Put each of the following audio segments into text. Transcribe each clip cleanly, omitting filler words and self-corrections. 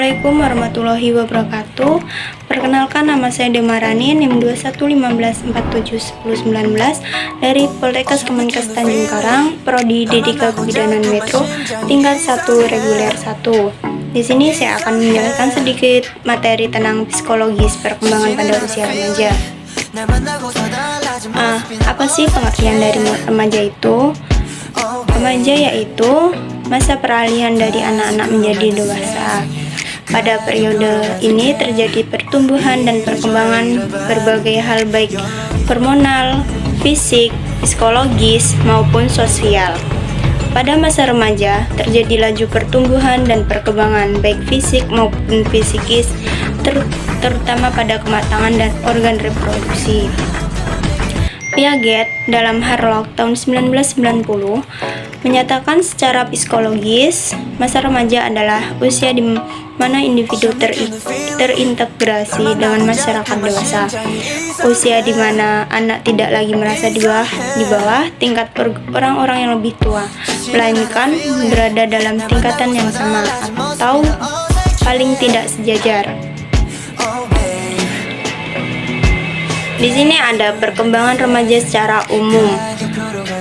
Assalamualaikum warahmatullahi wabarakatuh. Perkenalkan, nama saya Demarani, NIM 2115471019 dari Poltekkes Kemenkes Tanjung Karang, Prodi Dedika Kebidanan Metro, tingkat 1 reguler 1. Di sini saya akan menjelaskan sedikit materi tentang psikologis perkembangan pada usia remaja. Apa sih pengertian dari remaja itu? Remaja yaitu masa peralihan dari anak-anak menjadi dewasa. Pada periode ini terjadi pertumbuhan dan perkembangan berbagai hal baik hormonal, fisik, psikologis, maupun sosial. Pada masa remaja terjadi laju pertumbuhan dan perkembangan baik fisik maupun psikis, terutama pada kematangan dan organ reproduksi. Piaget dalam Harlock tahun 1990 menyatakan secara psikologis, masa remaja adalah usia di mana individu terintegrasi dengan masyarakat dewasa. Usia di mana anak tidak lagi merasa di bawah tingkat orang-orang yang lebih tua, melainkan berada dalam tingkatan yang sama atau paling tidak sejajar. Di sini ada perkembangan remaja secara umum.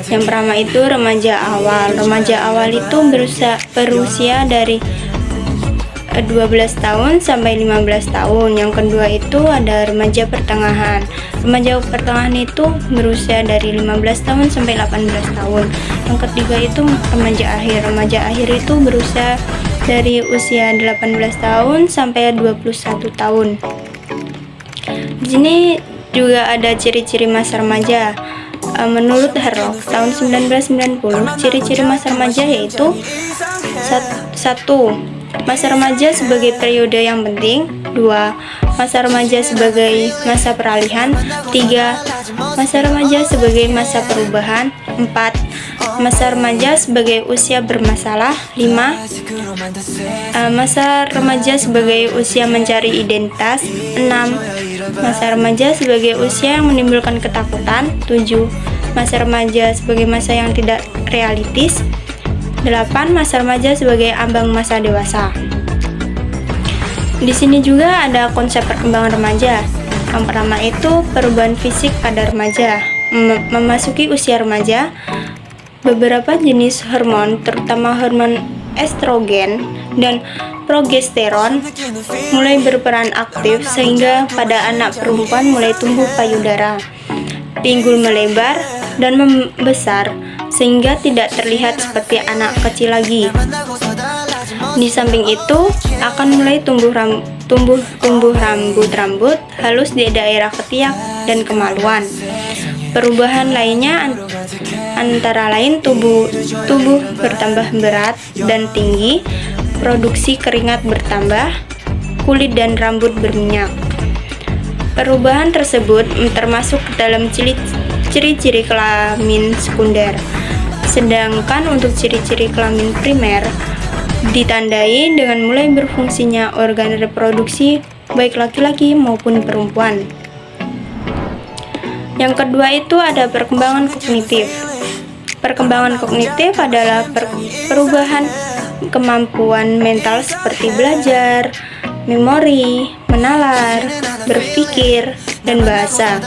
Yang pertama itu remaja awal. Remaja awal itu berusia dari 12 tahun sampai 15 tahun. Yang kedua itu ada remaja pertengahan. Remaja pertengahan itu berusia dari 15 tahun sampai 18 tahun. Yang ketiga itu remaja akhir. Remaja akhir itu berusia dari usia 18 tahun sampai 21 tahun. Di sini juga ada ciri-ciri masa remaja. Menurut Harlock tahun 1990, ciri-ciri masa remaja yaitu 1. Masa remaja sebagai periode yang penting. 2. Masa remaja sebagai masa peralihan. 3. Masa remaja sebagai masa perubahan. 4. Masa remaja sebagai usia bermasalah. 5. Masa remaja sebagai usia mencari identitas. 6. Masa remaja sebagai usia yang menimbulkan ketakutan. 7. Masa remaja sebagai masa yang tidak realistis. 8. Masa remaja sebagai ambang masa dewasa. Di sini juga ada konsep perkembangan remaja. Yang pertama itu perubahan fisik pada remaja. Memasuki usia remaja, beberapa jenis hormon, terutama hormon estrogen dan progesteron, mulai berperan aktif sehingga pada anak perempuan mulai tumbuh payudara, pinggul melebar dan membesar sehingga tidak terlihat seperti anak kecil lagi. Di samping itu akan mulai tumbuh rambut halus di daerah ketiak dan kemaluan. Perubahan lainnya antara lain tubuh bertambah berat dan tinggi, produksi keringat bertambah, kulit dan rambut berminyak. Perubahan tersebut termasuk dalam ciri-ciri kelamin sekunder. Sedangkan untuk ciri-ciri kelamin primer ditandai dengan mulai berfungsinya organ reproduksi baik laki-laki maupun perempuan. Yang kedua itu ada perkembangan kognitif. Perkembangan kognitif adalah perubahan kemampuan mental seperti belajar, memori, menalar, berpikir, dan bahasa.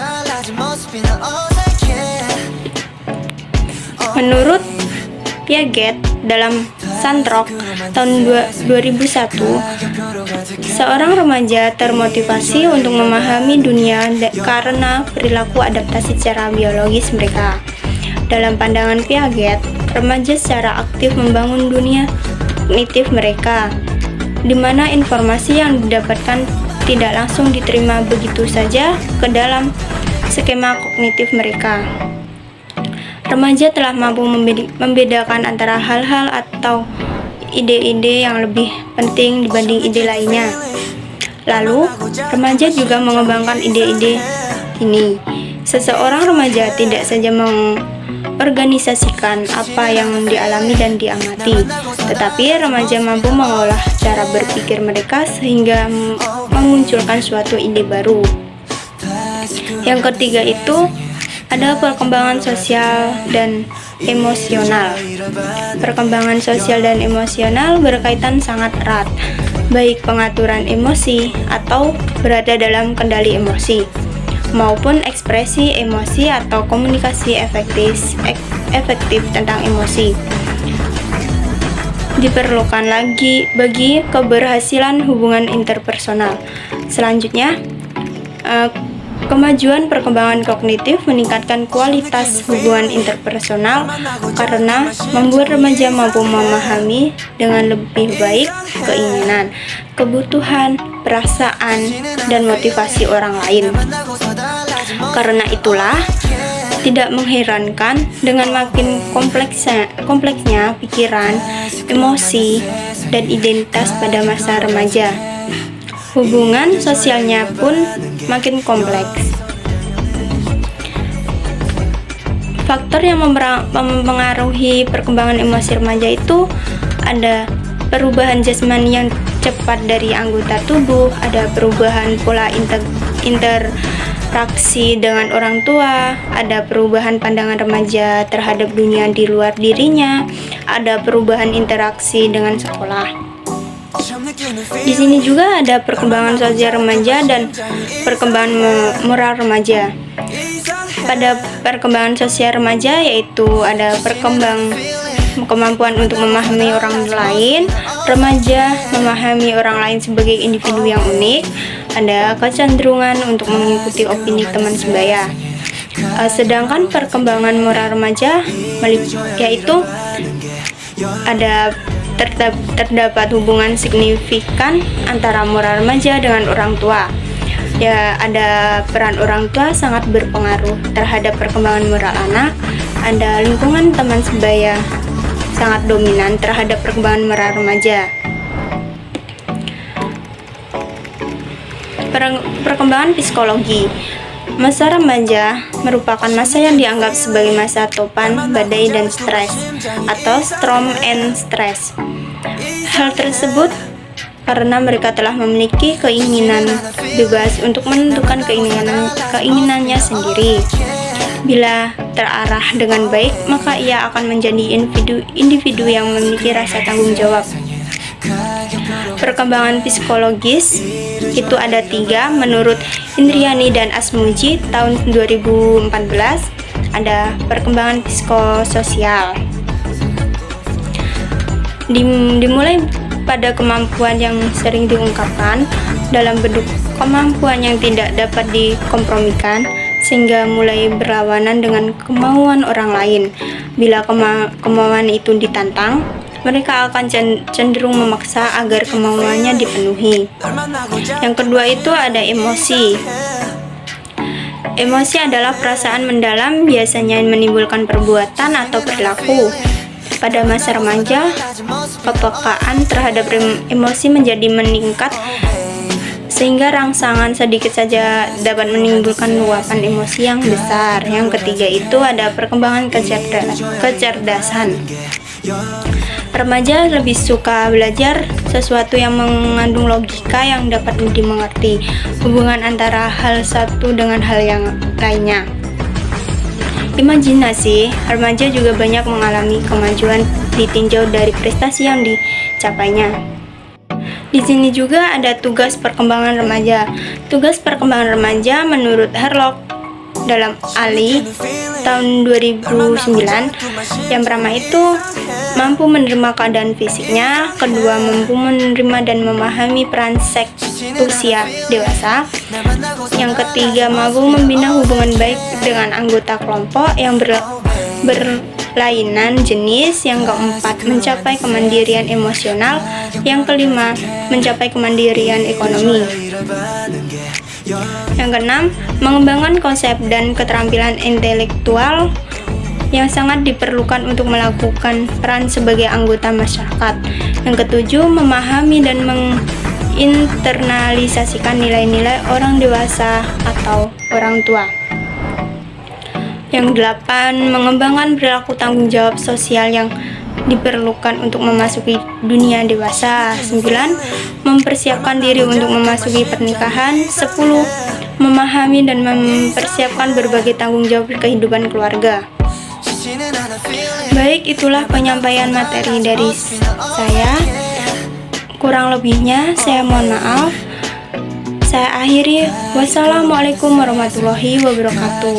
Menurut Piaget dalam Santrock tahun 2001, seorang remaja termotivasi untuk memahami dunia karena perilaku adaptasi secara biologis mereka. Dalam pandangan Piaget, remaja secara aktif membangun dunia kognitif mereka, di mana informasi yang didapatkan tidak langsung diterima begitu saja ke dalam skema kognitif mereka. Remaja telah mampu membedakan antara hal-hal atau ide-ide yang lebih penting dibanding ide lainnya. Lalu, remaja juga mengembangkan ide-ide ini. Seseorang remaja tidak saja mengorganisasikan apa yang dialami dan diamati, tetapi remaja mampu mengolah cara berpikir mereka sehingga memunculkan suatu ide baru. Yang ketiga itu ada perkembangan sosial dan emosional. Perkembangan sosial dan emosional berkaitan sangat erat. baik pengaturan emosi atau berada dalam kendali emosi, maupun ekspresi emosi atau komunikasi efektif tentang emosi. Diperlukan lagi bagi keberhasilan hubungan interpersonal. Selanjutnya, kemajuan perkembangan kognitif meningkatkan kualitas hubungan interpersonal karena membuat remaja mampu memahami dengan lebih baik keinginan, kebutuhan, perasaan, dan motivasi orang lain. Karena itulah, tidak mengherankan dengan makin kompleksnya pikiran, emosi, dan identitas pada masa remaja. Hubungan sosialnya pun makin kompleks. Faktor yang mempengaruhi perkembangan emosi remaja itu ada perubahan jasmani yang cepat dari anggota tubuh, ada perubahan pola interaksi dengan orang tua, ada perubahan pandangan remaja terhadap dunia di luar dirinya, ada perubahan interaksi dengan sekolah. Di sini juga ada perkembangan sosial remaja dan perkembangan moral remaja. Pada perkembangan sosial remaja yaitu ada kemampuan untuk memahami orang lain. Remaja memahami orang lain sebagai individu yang unik. Ada kecenderungan untuk mengikuti opini teman sebaya. Sedangkan perkembangan moral remaja yaitu ada terdapat hubungan signifikan antara moral remaja dengan orang tua. Ya, ada peran orang tua sangat berpengaruh terhadap perkembangan moral anak. Ada lingkungan teman sebaya sangat dominan terhadap perkembangan moral remaja. Perkembangan psikologi. Masa remaja merupakan masa yang dianggap sebagai masa topan, badai, dan stres atau storm and stress. Hal tersebut karena mereka telah memiliki keinginan bebas untuk menentukan keinginannya sendiri. Bila terarah dengan baik, maka ia akan menjadi individu yang memiliki rasa tanggung jawab. Perkembangan psikologis itu ada 3 menurut Indriani dan Asmuji tahun 2014. Ada perkembangan psikososial. Dimulai pada kemampuan yang sering diungkapkan dalam bentuk kemampuan yang tidak dapat dikompromikan, sehingga mulai berlawanan dengan kemauan orang lain. Bila kemauan itu ditantang, mereka akan cenderung memaksa agar kemauannya dipenuhi. Yang kedua itu ada emosi. Emosi adalah perasaan mendalam, biasanya menimbulkan perbuatan atau perilaku. Pada masa remaja, kepekaan terhadap emosi menjadi meningkat, sehingga rangsangan sedikit saja dapat menimbulkan luapan emosi yang besar. Yang ketiga itu ada perkembangan kecerdasan. Remaja lebih suka belajar sesuatu yang mengandung logika yang dapat dimengerti, hubungan antara hal satu dengan hal yang lainnya. Imajinasi. Remaja juga banyak mengalami kemajuan ditinjau dari prestasi yang dicapainya. Di sini juga ada tugas perkembangan remaja. Tugas perkembangan remaja menurut Harlock dalam Ali tahun 2009, yang pertama itu mampu menerima keadaan fisiknya, kedua mampu menerima dan memahami peran seks usia dewasa, yang ketiga mampu membina hubungan baik dengan anggota kelompok yang berlainan jenis, yang keempat mencapai kemandirian emosional, yang kelima mencapai kemandirian ekonomi. Yang keenam, mengembangkan konsep dan keterampilan intelektual yang sangat diperlukan untuk melakukan peran sebagai anggota masyarakat. Yang ketujuh, memahami dan menginternalisasikan nilai-nilai orang dewasa atau orang tua. Yang delapan, mengembangkan perilaku tanggung jawab sosial yang diperlukan untuk memasuki dunia dewasa. 9. Mempersiapkan diri untuk memasuki pernikahan. 10. Memahami dan mempersiapkan berbagai tanggung jawab kehidupan keluarga. Baik, itulah penyampaian materi dari saya. Kurang lebihnya saya mohon maaf. Saya akhiri. Wassalamualaikum warahmatullahi wabarakatuh.